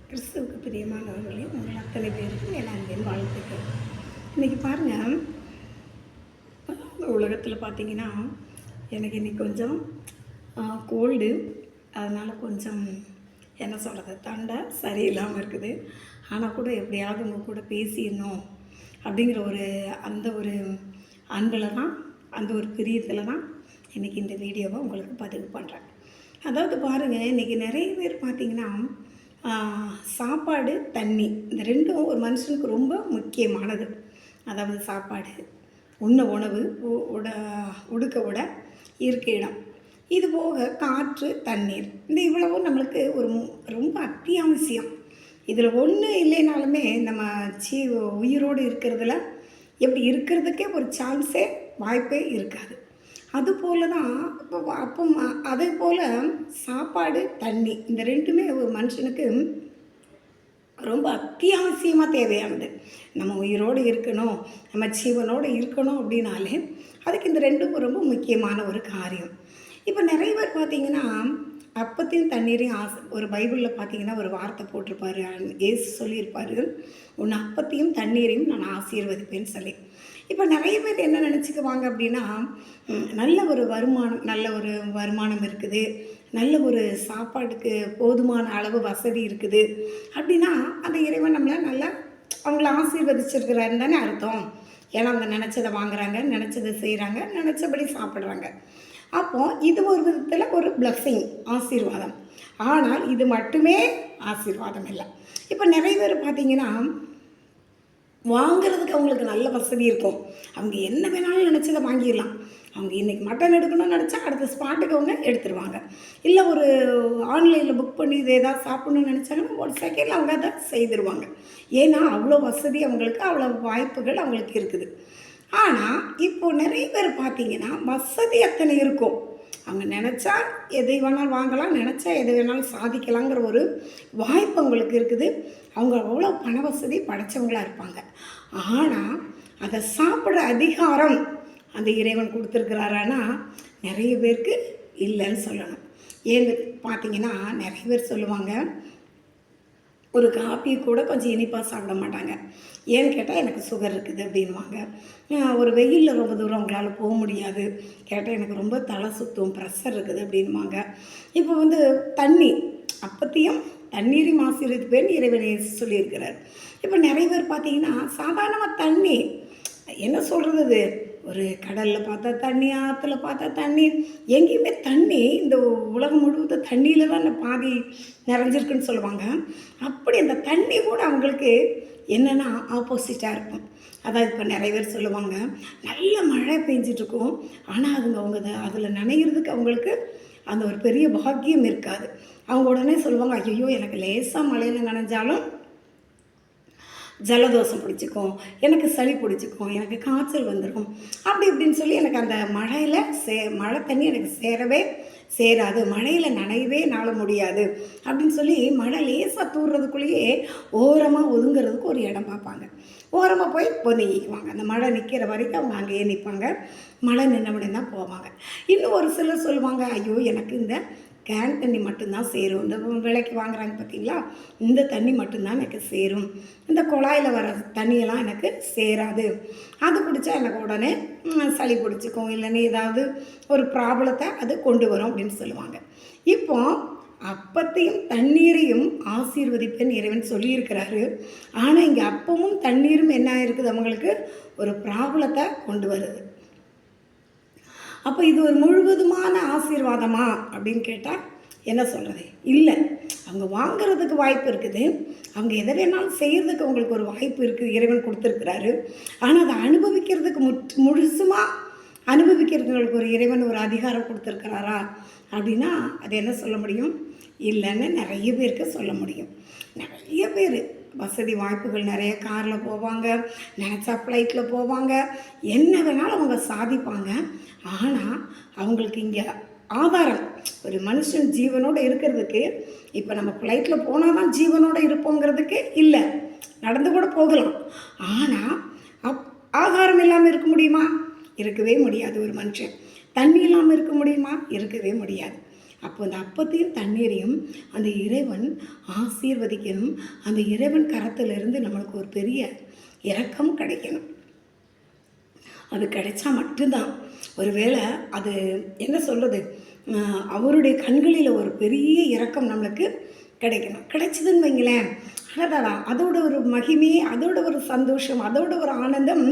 கிறிஸ்துவுக்கு பிரியமானவர்களே, உங்கள் அத்தனை பேருக்கும் என் அன்பின் வாழ்த்துக்கள். இன்றைக்கி பாருங்கள், உலகத்தில் பார்த்தீங்கன்னா எனக்கு இன்றைக்கி கொஞ்சம் கோல்டு. அதனால் கொஞ்சம் என்ன சொல்கிறது, தொண்டை சரியில்லாமல் இருக்குது. ஆனால் கூட எப்படியாவது உங்கள் கூட பேசிடணும் அப்படிங்கிற அந்த ஒரு அன்பில் தான், அந்த ஒரு பிரியத்தில் தான் இன்றைக்கி இந்த வீடியோவை உங்களுக்கு பதிவு பண்ணுறேன். அதாவது பாருங்கள், இன்றைக்கி நிறைய பேர் பார்த்திங்கன்னா சாப்பாடு, தண்ணி இந்த ரெண்டும் ஒரு மனுஷனுக்கு ரொம்ப முக்கியமானது. அதாவது சாப்பாடு, உண்ண உணவு, உடுக்க உட, இருக்க இடம், இது போக காற்று, தண்ணீர், இந்த இவ்வளவும் நம்மளுக்கு ரொம்ப அத்தியாவசியம். இதில் ஒன்று இல்லைனாலுமே நம்ம உயிரோடு இருக்கிறதுல எப்படி இருக்கிறதுக்கே ஒரு சான்ஸே வாய்ப்பே இருக்காது. அதுபோல் தான் அதே போல் சாப்பாடு, தண்ணி இந்த ரெண்டுமே ஒரு மனுஷனுக்கு ரொம்ப அத்தியாவசியமாக தேவையானது. நம்ம உயிரோடு இருக்கணும், நம்ம ஜீவனோடு இருக்கணும் அப்படின்னாலே அதுக்கு இந்த ரெண்டும் ரொம்ப முக்கியமான ஒரு காரியம். இப்போ நிறைய பேர் பார்த்திங்கன்னா அப்பத்தையும் தண்ணீரையும் ஒரு பைபிளில் பார்த்திங்கன்னா ஒரு வார்த்தை போட்டிருப்பார், ஏசு சொல்லியிருப்பார், உன்னை அப்பத்தையும் தண்ணீரையும் நான் ஆசீர்வதிப்பேன்னு சொல்லி. இப்போ நிறைய பேர் என்ன நினச்சிக்குவாங்க அப்படின்னா, நல்ல ஒரு வருமானம் இருக்குது, நல்ல ஒரு சாப்பாட்டுக்கு போதுமான அளவு வசதி இருக்குது அப்படின்னா அந்த இறைவன் நம்மளை நல்லா அவங்கள ஆசீர்வதிச்சிருக்கிறாருன்னு தானே அர்த்தம். ஏன்னா அவங்க நினச்சதை வாங்குறாங்க, நினச்சதை செய்கிறாங்க, நினச்சபடி சாப்பிட்றாங்க. அப்போது இது ஒரு விதத்தில் ஒரு பிளஸ்ஸிங், ஆசீர்வாதம். ஆனால் இது மட்டுமே ஆசீர்வாதம் இல்லை. இப்போ நிறைய பேர் பார்த்திங்கன்னா வாங்கிறதுக்கு அவங்களுக்கு நல்ல வசதி இருக்கும். அவங்க என்ன வேணாலும் நினச்சதை வாங்கிடலாம். அவங்க இன்றைக்கி மட்டன் எடுக்கணும்னு நினச்சா அடுத்த ஸ்பாட்டுக்கு அவங்க எடுத்துருவாங்க. இல்லை ஒரு ஆன்லைனில் புக் பண்ணி இதை ஏதாவது சாப்பிட்ணுன்னு நினச்சாங்கன்னா ஒரு செகண்டில் அவங்க அதை செய்திருவாங்க. ஏன்னா அவ்வளோ வசதி அவங்களுக்கு, அவ்வளோ வாய்ப்புகள் அவங்களுக்கு இருக்குது. ஆனால் இப்போது நிறைய பேர் பார்த்திங்கன்னா வசதி அத்தனை இருக்கும், அவங்க நினச்சா எதை வேணாலும் வாங்கலாம், நினச்சா எதை வேணாலும் சாதிக்கலாங்கிற ஒரு வாய்ப்பு அவங்களுக்கு இருக்குது. அவங்க அவ்வளோ பண வசதி படைத்தவங்களாக இருப்பாங்க. ஆனால் அதை சாப்பிட்ற அதிகாரம் அந்த இறைவன் கொடுத்துருக்கிறாரானா நிறைய பேருக்கு இல்லைன்னு சொல்லணும். ஏன்னு பார்த்திங்கன்னா நிறைய பேர் சொல்லுவாங்க, ஒரு காப்பியை கூட கொஞ்சம் இனிப்பாக சாப்பிட மாட்டாங்க. ஏன்னு கேட்டால் எனக்கு சுகர் இருக்குது அப்படின்வாங்க. ஒரு வெயிலில் ரொம்ப தூரம் அவங்களால போக முடியாது, கேட்டால் எனக்கு ரொம்ப தலை சுற்றும், ப்ரெஷர் இருக்குது அப்படின்வாங்க. இப்போ தண்ணி, அப்பத்தையும் தண்ணீரையும் ஆசீர்வதிப்பேன்னு இறைவன் சொல்லியிருக்கிறார். இப்போ நிறைய பேர் பார்த்திங்கன்னா சாதாரணமாக தண்ணி என்ன சொல்கிறது, ஒரு கடலில் பார்த்தா தண்ணி, ஆற்றுல பார்த்தா தண்ணி, எங்கேயுமே தண்ணி, இந்த உலகம் முழுவதும் தண்ணியில் தான் பாதி நிறைஞ்சிருக்குன்னு சொல்லுவாங்க. அப்படி அந்த தண்ணி கூட அவங்களுக்கு என்னென்னா ஆப்போசிட்டாக இருக்கும். அதாவது இப்போ நிறைய பேர் சொல்லுவாங்க, நல்ல மழை பெஞ்சிட்ருக்கும், ஆனால் அவங்க அதில் நனைகிறதுக்கு அவங்களுக்கு அந்த ஒரு பெரிய பாக்கியம் இருக்காது. அவங்க உடனே சொல்லுவாங்க, ஐயோ எனக்கு லேசாக மழையில் நனைஞ்சாலும் ஜலதோஷம் பிடிச்சிக்கும், எனக்கு சளி பிடிச்சிக்கும், எனக்கு காய்ச்சல் வந்துடும், அப்படி இப்படின்னு சொல்லி எனக்கு அந்த மழை தண்ணி எனக்கு சேராது, மழையில் நனையவே என்னால் முடியாது அப்படின்னு சொல்லி மழை லேசாக தூர்றதுக்குள்ளேயே ஓரமாக ஒதுங்கிறதுக்கு ஒரு இடம் பார்ப்பாங்க. ஓரமாக போய் ஒதுங்கிக்குவாங்க. அந்த மழை நிற்கிற வரைக்கும் அவங்க அங்கேயே நிற்பாங்க. மழை நின்னவுடனே தான் போவாங்க. இன்னும் ஒரு சிலர் சொல்லுவாங்க, ஐயோ எனக்கு இந்த கேன் தண்ணி மட்டும்தான் சேரும், இந்த விலைக்கு வாங்குறாங்க பார்த்திங்களா, இந்த தண்ணி மட்டும்தான் எனக்கு சேரும், இந்த குழாயில் வர தண்ணியெல்லாம் எனக்கு சேராது, அது குடித்தா எனக்கு உடனே சளி பிடிச்சிக்கும், இல்லைன்னு ஏதாவது ஒரு ப்ராப்ளத்தை அது கொண்டு வரும் அப்படின்னு சொல்லுவாங்க. இப்போ அப்பத்தையும் தண்ணீரையும் ஆசீர்வதிப்பேன்னு இறைவன் சொல்லியிருக்கிறாரு. ஆனால் இங்கே அப்பமும் தண்ணீரும் என்ன இருக்குது, அவங்களுக்கு ஒரு ப்ராப்ளத்தை கொண்டு வருது. அப்போ இது ஒரு முழுவதுமான ஆசீர்வாதமா அப்படின்னு கேட்டால் என்ன சொல்கிறது, இல்லை. அவங்க வாங்கிறதுக்கு வாய்ப்பு இருக்குது, அவங்க எதை வேணாலும் செய்கிறதுக்கு அவங்களுக்கு ஒரு வாய்ப்பு இருக்குது, இறைவன் கொடுத்துருக்கிறாரு. ஆனால் அதை அனுபவிக்கிறதுக்கு முழுசுமாக அனுபவிக்கிறதுங்களுக்கு ஒரு இறைவன் ஒரு அதிகாரம் கொடுத்துருக்கிறாரா அப்படின்னா அது என்ன சொல்ல முடியும், இல்லைன்னு நிறைய பேருக்கு சொல்ல முடியும். நிறைய பேர் வசதி வாய்ப்புகள் நிறைய, காரில் போவாங்க, நினச்சா ஃப்ளைட்டில் போவாங்க, என்ன வேணாலும் அவங்க சாதிப்பாங்க. ஆனால் அவங்களுக்கு இங்கே ஆதாரம், ஒரு மனுஷன் ஜீவனோடு இருக்கிறதுக்கு, இப்போ நம்ம ஃப்ளைட்டில் போனால் தான் ஜீவனோடு இருப்போங்கிறதுக்கு இல்லை, நடந்து கூட போகலாம். ஆனால் ஆகாரம் இல்லாமல் இருக்க முடியுமா? இருக்கவே முடியாது. ஒரு மனுஷன் தண்ணி இல்லாமல் இருக்க முடியுமா? இருக்கவே முடியாது. அப்போ அந்த அப்பத்தையும் தண்ணீரையும் அந்த இறைவன் ஆசீர்வதிக்கணும். அந்த இறைவன் கரத்திலிருந்து நம்மளுக்கு ஒரு பெரிய இரக்கம் கிடைக்கணும். அது கிடைச்சா மட்டும்தான். ஒருவேளை அது என்ன சொல்கிறது, அவருடைய கண்களில் ஒரு பெரிய இரக்கம் நம்மளுக்கு கிடைக்கணும். கிடைச்சதுன்னு வைங்களேன், அடடா, அதோட ஒரு மகிமையே, அதோட ஒரு சந்தோஷம், அதோட ஒரு ஆனந்தம்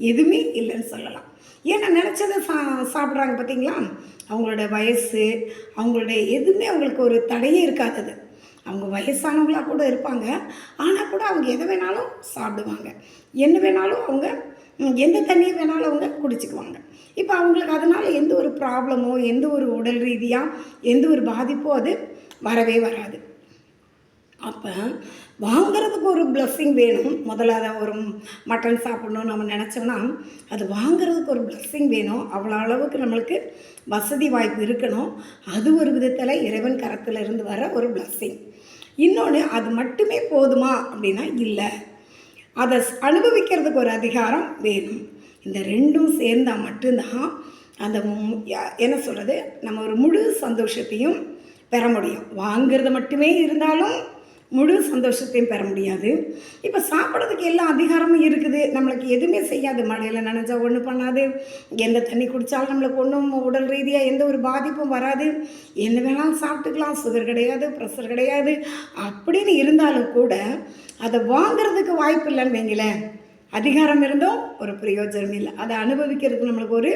எதுவுமே இல்லைன்னு சொல்லலாம். ஏன்னா நினச்சதை சாப்பிட்றாங்க பார்த்தீங்களா, அவங்களோட வயசு, அவங்களுடைய எதுவுமே அவங்களுக்கு ஒரு தடையே இருக்காதது. அவங்க வயசானவங்களாக கூட இருப்பாங்க, ஆனால் கூட அவங்க எதை வேணாலும் சாப்பிடுவாங்க, என்ன வேணாலும் அவங்க, எந்த தண்ணியை வேணாலும் அவங்க குடிச்சுக்குவாங்க. இப்போ அவங்களுக்கு அதனால் எந்த ஒரு ப்ராப்ளமோ, எந்த ஒரு உடல் ரீதியாக எந்த ஒரு பாதிப்போ அது வரவே வராது. அப்போ வாங்கிறதுக்கு ஒரு பிளஸ்ஸிங் வேணும். முதல்ல அதை ஒரு மட்டன் சாப்பிட்ணுன்னு நம்ம நினச்சோம்னா அது வாங்கிறதுக்கு ஒரு பிளஸ்ஸிங் வேணும். அவ்வளோ அளவுக்கு நம்மளுக்கு வசதி வாய்ப்பு இருக்கணும். அது ஒரு விதத்தில் இறைவன் கரத்தில் இருந்து வர ஒரு பிளஸ்ஸிங். இன்னொன்று, அது மட்டுமே போதுமா அப்படின்னா இல்லை, அதை அனுபவிக்கிறதுக்கு ஒரு அதிகாரம் வேணும். இந்த ரெண்டும் சேர்ந்தால் மட்டும்தான் அந்த என்ன சொல்கிறது, நம்ம ஒரு முழு சந்தோஷத்தையும் பெற முடியும். வாங்கிறது மட்டுமே இருந்தாலும் முழு சந்தோஷத்தையும் பெற முடியாது. இப்போ சாப்பிட்றதுக்கு எல்லா அதிகாரமும் இருக்குது, நம்மளுக்கு எதுவுமே செய்யாது. மழையில் நனைஞ்சா ஒன்றும் பண்ணாது, எந்த தண்ணி குடித்தாலும் நம்மளுக்கு ஒன்றும் உடல் ரீதியாக எந்த ஒரு பாதிப்பும் வராது, என்ன வேணாலும் சாப்பிட்டுக்கலாம், சுகர் கிடையாது, ப்ரெஷர் கிடையாது. அப்படின்னு இருந்தாலும் கூட அதை வாங்கிறதுக்கு வாய்ப்பு இல்லைன்னு வைங்களேன், அதிகாரம் இருந்தும் ஒரு பிரயோஜனம் இல்லை. அதை அனுபவிக்கிறதுக்கு நம்மளுக்கு ஒரு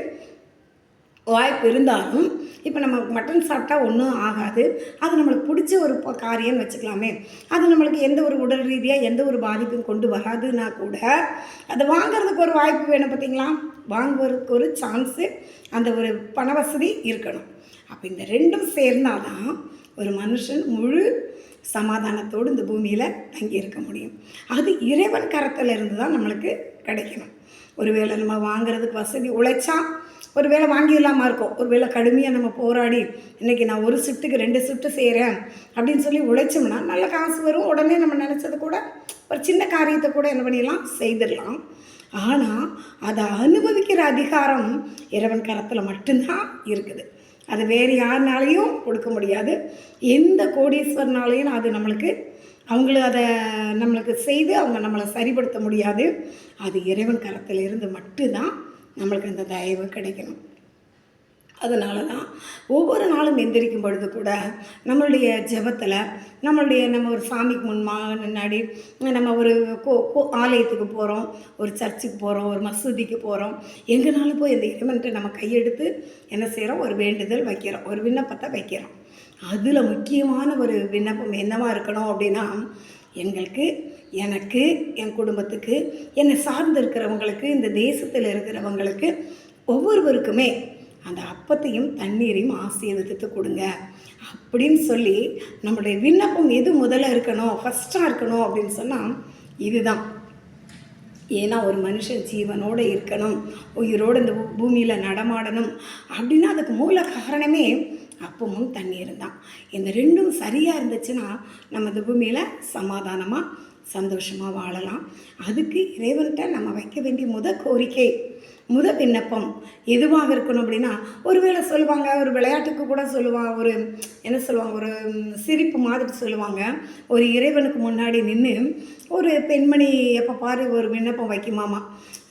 வாய்ப்பு இருந்தாலும், இப்போ நம்ம மட்டன் சாப்பிட்டா ஒன்றும் ஆகாது, அது நம்மளுக்கு பிடிச்ச ஒரு காரியம்னு வச்சுக்கலாமே, அது நம்மளுக்கு எந்த ஒரு உடல் ரீதியாக எந்த ஒரு பாதிப்பும் கொண்டு வராதுன்னா கூட அதை வாங்கிறதுக்கு ஒரு வாய்ப்பு வேணும். பார்த்திங்களா, வாங்குவதற்கு ஒரு சான்ஸு, அந்த ஒரு பண வசதி இருக்கணும். அப்போ இந்த ரெண்டும் சேர்ந்தால் தான் ஒரு மனுஷன் முழு சமாதானத்தோடு இந்த பூமியில் தங்கி இருக்க முடியும். அது இறைவன் கரத்தில் இருந்து தான் நம்மளுக்கு கிடைக்கணும். ஒருவேளை நம்ம வாங்கிறதுக்கு வசதி உழைச்சா ஒரு வேளை வாங்கிடலாமா இருக்கும், ஒரு வேளை கடுமையாக நம்ம போராடி இன்றைக்கி நான் ஒரு ஷிஃப்ட்டுக்கு 2 ஷிஃப்ட்டு செய்கிறேன் அப்படின்னு சொல்லி உழைச்சோம்னா நல்ல காசு வரும். உடனே நம்ம நினச்சது கூட ஒரு சின்ன காரியத்தை கூட என்ன பண்ணிடலாம், செய்திடலாம். ஆனால் அதை அனுபவிக்கிற அதிகாரம் இறைவன் கரத்தில் மட்டும்தான் இருக்குது. அது வேறு யாருனாலையும் கொடுக்க முடியாது. எந்த கோடீஸ்வரனாலையும் அது நம்மளுக்கு அதை நம்மளுக்கு செய்து அவங்க நம்மளை சரிப்படுத்த முடியாது. அது இறைவன் கரத்தில் இருந்து மட்டும்தான் நம்மளுக்கு அந்த தயவு கிடைக்கணும். அதனால தான் ஒவ்வொரு நாளும் எந்திரிக்கும் பொழுது கூட நம்மளுடைய ஜெபத்தில் நம்ம ஒரு சாமிக்கு முன்னாடி நம்ம ஒரு ஆலயத்துக்கு போகிறோம், ஒரு சர்ச்சுக்கு போகிறோம், ஒரு மசூதிக்கு போகிறோம், எங்கேனாலும் போய் இந்த இறைவன்கிட்ட நம்ம கையெடுத்து என்ன செய்கிறோம், ஒரு வேண்டுதல் வைக்கிறோம், ஒரு விண்ணப்பத்தை வைக்கிறோம். அதில் முக்கியமான ஒரு விண்ணப்பம் என்னவா இருக்கணும் அப்படின்னா, எனக்கு என் குடும்பத்துக்கு என்னை சார்ந்து இருக்கிறவங்களுக்கு இந்த தேசத்தில் இருக்கிறவங்களுக்கு ஒவ்வொருவருக்குமே அந்த அப்பத்தையும் தண்ணீரையும் ஆசீர்வதித்து கொடுங்க அப்படின்னு சொல்லி நம்மளுடைய விண்ணப்பம் எது முதல்ல இருக்கணும், ஃபஸ்ட்டாக இருக்கணும் அப்படின்னு சொன்னால் இதுதான். ஏன்னா ஒரு மனுஷன் ஜீவனோடு இருக்கணும், உயிரோடு இந்த பூமியில் நடமாடணும் அப்படின்னா அதுக்கு மூல காரணமே அப்பமும் தண்ணீரும் தான். இந்த ரெண்டும் சரியாக இருந்துச்சுன்னா நம்ம இந்த பூமியில் சமாதானமாக சந்தோஷமாக வாழலாம். அதுக்கு இறைவன்கிட்ட நம்ம வைக்க வேண்டிய கோரிக்கை, விண்ணப்பம் எதுவாக இருக்கணும் அப்படின்னா, ஒருவேளை சொல்லுவாங்க, ஒரு விளையாட்டுக்கு கூட சொல்லுவாங்க, ஒரு என்ன சொல்லுவாங்க, ஒரு சிரிப்பு மாதிரி சொல்லுவாங்க, ஒரு இறைவனுக்கு முன்னாடி நின்று ஒரு பெண்மணி எப்போ பாரு ஒரு விண்ணப்பம் வைக்குமாமா,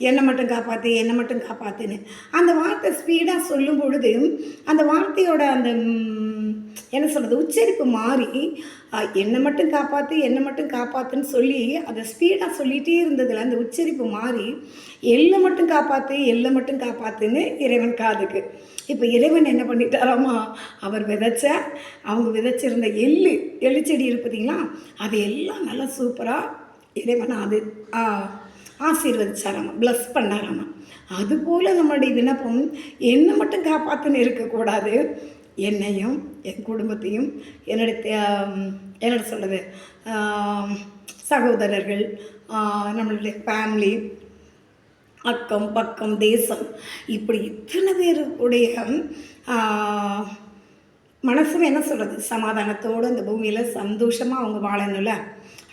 என்னை மட்டும் காப்பாற்றுன்னு. அந்த வார்த்தை ஸ்பீடாக சொல்லும் பொழுது அந்த வார்த்தையோட அந்த என்ன சொல்கிறது, உச்சரிப்பு மாறி என்னை மட்டும் காப்பாற்றுன்னு சொல்லி அதை ஸ்பீடாக சொல்லிகிட்டே இருந்ததில் அந்த உச்சரிப்பு மாறி எல்லை மட்டும் காப்பாற்றுன்னு இறைவன் காதுக்கு. இப்போ இறைவன் என்ன பண்ணிட்டாராமா, அவங்க விதைச்சிருந்த எள்ளு செடி இருப்பீங்களா, அது எல்லாம் நல்லா சூப்பராக இறைவன் அது ஆசீர்வதிச்சாராமா, ப்ளஸ் பண்ணாராமா. அதுபோல் நம்மளுடைய விண்ணப்பம் என்னை மட்டும் காப்பாற்றுன்னு இருக்கக்கூடாது, என்னையும் என் குடும்பத்தையும் என்னோட சொல்கிறது சகோதரர்கள், நம்மளுடைய ஃபேமிலி, அக்கம் பக்கம் தேசம், இப்படி இத்தனை பேருடைய மனசும் என்ன சொல்கிறது சமாதானத்தோடு இந்த பூமியில் சந்தோஷமாக அவங்க வாழணும்ல.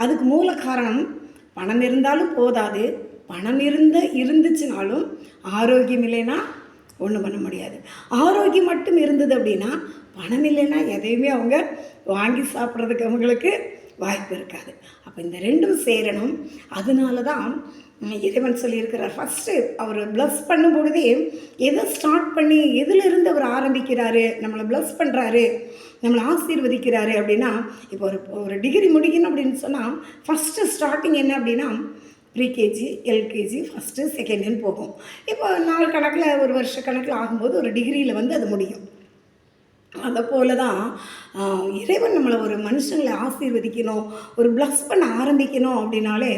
அதுக்கு மூல காரணம் பணம் இருந்தாலும் போதாது, பணம் இருந்துச்சுனாலும் ஆரோக்கியம் இல்லைன்னா ஒன்றும் பண்ண முடியாது. ஆரோக்கியம் மட்டும் இருந்தது அப்படின்னா பணம் இல்லைன்னா எதையுமே அவங்க வாங்கி சாப்பிட்றதுக்கு அவங்களுக்கு வாய்ப்பு இருக்காது. அப்போ இந்த ரெண்டும் சேரணும். அதனால தான் இறைவன் சொல்லியிருக்கிறார். ஃபஸ்ட்டு அவர் ப்ளஸ் பண்ணும் பொழுதே எதை ஸ்டார்ட் பண்ணி எதிலிருந்து அவர் ஆரம்பிக்கிறாரு, நம்மளை ப்ளஸ் பண்ணுறாரு, நம்மளை ஆசீர்வதிக்கிறாரு அப்படின்னா, இப்போ ஒரு டிகிரி முடிக்கணும் அப்படின்னு சொன்னால் ஃபஸ்ட்டு ஸ்டார்டிங் என்ன அப்படின்னா ப்ரீகேஜி, எல்கேஜி, ஃபஸ்ட்டு, செகண்டுன்னு போகும். இப்போ நாள் கணக்கில் ஒரு வருஷ கணக்கில் ஆகும்போது ஒரு டிகிரியில் வந்து அது முடியும். அதை போல தான் இறைவன் நம்மளை ஒரு மனுஷங்களை ஆசீர்வதிக்கணும், ஒரு ப்ளஸ் பண்ண ஆரம்பிக்கணும் அப்படின்னாலே,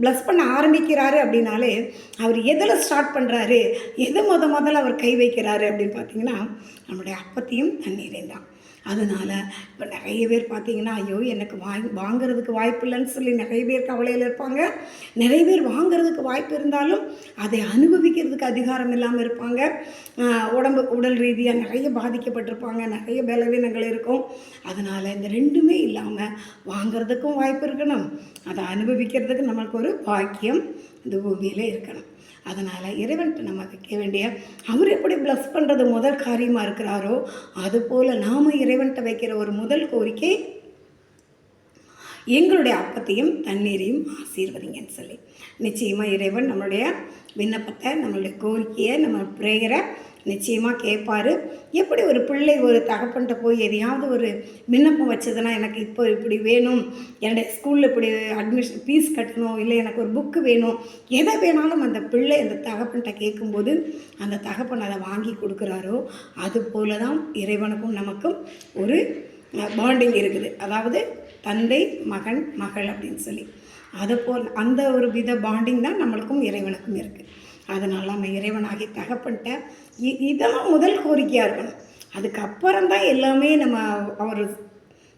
ப்ளஸ் பண்ண ஆரம்பிக்கிறாரு அப்படின்னாலே அவர் எதில் ஸ்டார்ட் பண்ணுறாரு, எது முதல்ல அவர் கை வைக்கிறாரு அப்படின்னு பார்த்தீங்கன்னா நம்மளுடைய அப்பத்தையும் தண்ணீரையும் தான். அதனால் இப்போ நிறைய பேர் பார்த்திங்கன்னா, ஐயோ எனக்கு வாங்கிறதுக்கு வாய்ப்பு இல்லைன்னு சொல்லி நிறைய பேர் கவலையில் இருப்பாங்க. நிறைய பேர் வாங்கிறதுக்கு வாய்ப்பு இருந்தாலும் அதை அனுபவிக்கிறதுக்கு அதிகாரம் இல்லாமல் இருப்பாங்க. உடல் ரீதியாக நிறைய பாதிக்கப்பட்டிருப்பாங்க, நிறைய பலவீனங்கள் இருக்கும். அதனால் இந்த ரெண்டுமே இல்லாமல் வாங்கிறதுக்கும் வாய்ப்பு இருக்கணும், அதை அனுபவிக்கிறதுக்கு நம்மளுக்கு ஒரு பாக்கியம் இந்த பூமியில் இருக்கணும். அதனால் இறைவன்கிட்ட நம்ம வைக்க வேண்டிய, அவர் எப்படி ப்ளஸ் பண்ணுறது முதல் காரியமாக இருக்கிறாரோ அதுபோல் நாம் இறைவன்கிட்ட வைக்கிற ஒரு முதல் கோரிக்கை, எங்களுடைய அப்பத்தையும் தண்ணீரையும் ஆசீர்வதிங்கன்னு சொல்லி. நிச்சயமாக இறைவன் நம்மளுடைய விண்ணப்பத்தை, நம்மளுடைய கோரிக்கையை, நம்ம ப்ரேயரை நிச்சயமாக கேட்பார். எப்படி ஒரு பிள்ளை ஒரு தகப்பன்கிட்ட போய் எதையாவது ஒரு விண்ணப்பம் வச்சதுன்னா, எனக்கு இப்போ இப்படி வேணும், என்னுடைய ஸ்கூலில் இப்படி அட்மிஷன் ஃபீஸ் கட்டணும், இல்லை எனக்கு ஒரு புக்கு வேணும், எதை வேணாலும் அந்த பிள்ளை அந்த தகப்பன்கிட்ட கேட்கும்போது அந்த தகப்பன் அதை வாங்கி கொடுக்குறாரோ அதுபோல தான் இறைவனுக்கும் நமக்கும் ஒரு பாண்டிங் இருக்குது. அதாவது தந்தை மகன் மகள் அப்படின்னு சொல்லி, அதை போல் அந்த ஒரு வித பாண்டிங் தான் நம்மளுக்கும் இறைவனுக்கும் இருக்குது. அதனால் நம்ம இறைவனாகி தகப்பன்ட்ட இதெல்லாம் முதல் கோரிக்கையாக இருக்கணும். அதுக்கப்புறம் தான் எல்லாமே நம்ம அவர்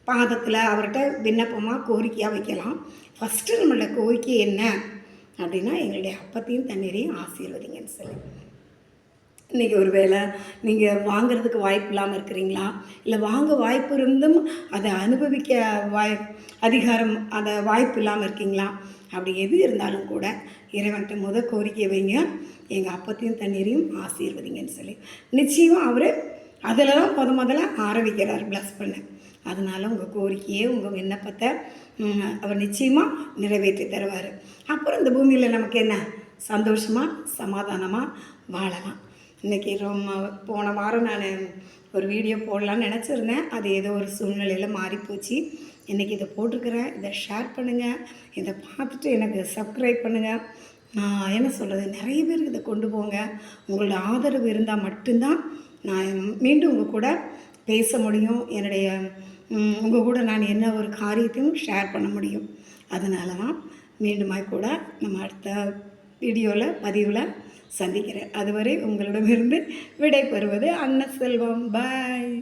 பாதத்தில் அவர்கிட்ட விண்ணப்பமாக கோரிக்கையாக வைக்கலாம். ஃபஸ்ட்டு நம்மளோட கோரிக்கை என்ன அப்படின்னா, எங்களுடைய அப்பத்தையும் தண்ணீரையும் ஆசீர்வதிங்கன்னு சொல்லி. இன்றைக்கி ஒரு வேளை நீங்கள் வாங்கிறதுக்கு வாய்ப்பு இல்லாமல் இருக்கிறீங்களா, இல்லை வாங்க வாய்ப்பு இருந்தும் அதை அனுபவிக்க அதிகாரம் அதை வாய்ப்பு இல்லாமல் இருக்கீங்களா, அப்படி எது இருந்தாலும் கூட இறைவன்கிட்ட முதல் கோரிக்கை வைங்க, எங்கள் அப்பத்தையும் தண்ணீரையும் ஆசீர்வதிங்கன்னு சொல்லி. நிச்சயமாக அவர் அதில் தான் முதல்ல ஆரம்பிக்கிறார் ப்ளஸ் பண்ண. அதனால் உங்கள் கோரிக்கையை, உங்கள் விண்ணப்பத்தை அவர் நிச்சயமாக நிறைவேற்றி தருவார். அப்புறம் இந்த பூமியில் நமக்கு என்ன, சந்தோஷமாக சமாதானமாக வாழலாம். இன்றைக்கி போன வாரம் நான் ஒரு வீடியோ போடலான்னு நினச்சிருந்தேன். அது ஏதோ ஒரு சூழ்நிலையில் மாறிப்போச்சு. இன்றைக்கி இதை போட்டிருக்கிறேன். இதை ஷேர் பண்ணுங்கள், இதை பார்த்துட்டு எனக்கு சப்ஸ்கிரைப் பண்ணுங்கள். என்ன சொல்கிறது, நிறைய பேருக்கு இதை கொண்டு போங்க. உங்களோட ஆதரவு இருந்தால் மட்டும்தான் நான் மீண்டும் உங்கள் கூட பேச முடியும். என்னுடைய உங்கள் கூட நான் என்ன ஒரு காரியத்தையும் ஷேர் பண்ண முடியும். அதனால தான் மீண்டுமாய் கூட நம்ம அடுத்த வீடியோவில் பதிவில் சந்திக்கிறேன். அதுவரை உங்களிடமிருந்து விடை பெறுவது அன்னசெல்வம். பாய்.